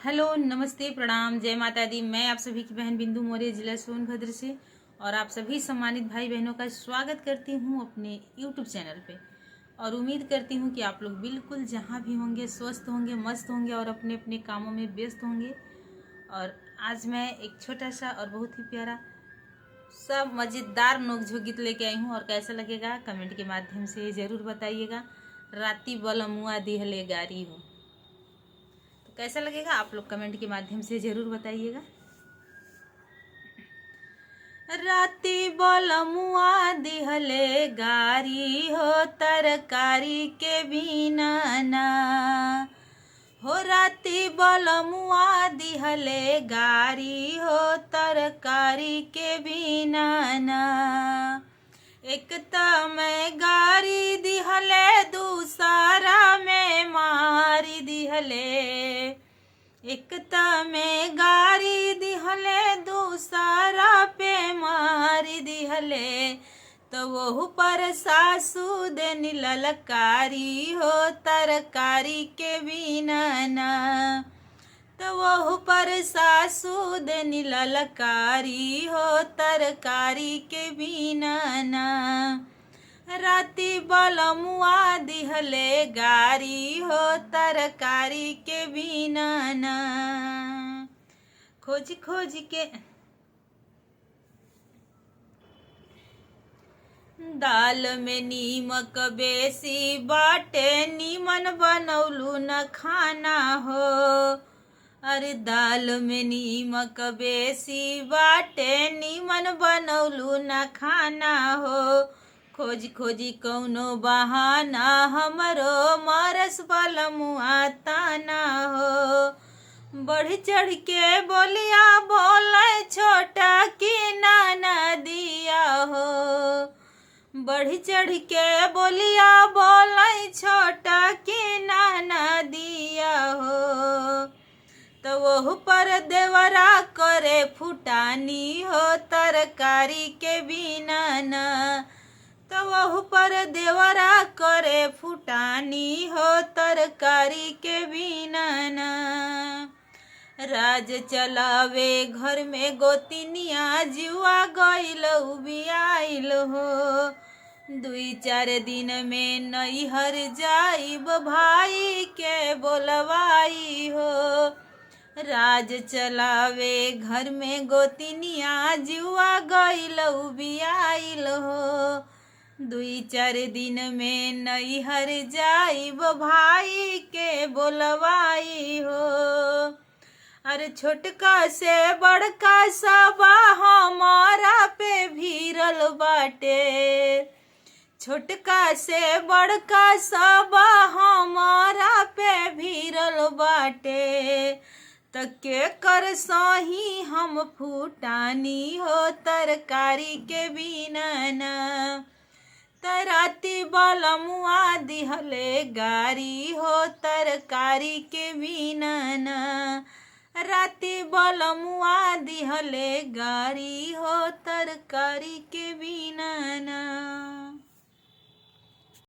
Hello, नमस्ते, प्रणाम, जय माता दी। मैं आप सभी की बहन बिंदु मौर्य, जिला सोनभद्र से, और आप सभी सम्मानित भाई बहनों का स्वागत करती हूँ अपने यूट्यूब चैनल पे। और उम्मीद करती हूँ कि आप लोग बिल्कुल जहाँ भी होंगे स्वस्थ होंगे, मस्त होंगे और अपने अपने कामों में व्यस्त होंगे। और आज मैं एक छोटा सा और बहुत ही प्यारा सब मज़ेदार नोकझोंक गीत लेके आई हूँ, और कैसा लगेगा कमेंट के माध्यम से ज़रूर बताइएगा। राती बलमुआ दिहले गारी हो, कैसा लगेगा आप लोग कमेंट के माध्यम से जरूर बताइएगा। राती बलमुआ दिहले गारी हो, तरकारी के बिना ना हो। राती बलमुआ दिहले गारी हो, तरकारी के बिना ना। एक मैं गारी दिहले, दूसरा में मारी दिहले। एक में गारी दिहले, दूसरा पे मारी दिहले। तो वो पर सासू देनी ललकारी हो, तरकारी के बिना ना। तो वो पर सासू देनी ललकारी हो, तरकारी के बिना ना। राती बलमुआ दिहले गारी हो, तरकारी के बिना ना। खोज खोज के दाल में नीमक बेसी बाटे, नीमन बनौलू न खाना हो। अरे दाल में नीमक बेसी बाटे, नीमन बनौलू न खाना हो। खोज खोजी कौनो बहाना, हमरो मरस बलमुआ ताना हो। बढ़ चढ़ के बोलिया बोले, छोटा की नाना दिया हो। बढ़ चढ़ के बोलिया बोले, छोटा की नाना दिया हो। तो वो पर देवरा करे फुटानी हो, तरकारी के बिना ना। तो वह पर देवरा करे फुटानी हो, तरकारी के बिना ना। राज चलावे घर में गोतिनिया, जुआ गइल बियाइल हो। 2-4 दिन में नैहर जाइब, भाई के बोलवाई हो। राज चलावे घर में गोतिनिया, जुआ गइल बियाइल हो। 2-4 दिन में नैहर जाइब, भाई के बोलवाई हो। अरे छोटका से बड़का सबा हमारा पे भीरल बाटे। छोटका से बड़का सबा हमारा पे भीरल बाटे। तके कर सही हम फूटानी हो, तरकारी के बिना ना। राती बलमुआ दिहले गारी हो, तरकारी के बिना ना। राती बलमुआ दिहले गारी हो, तरकारी के बिना ना।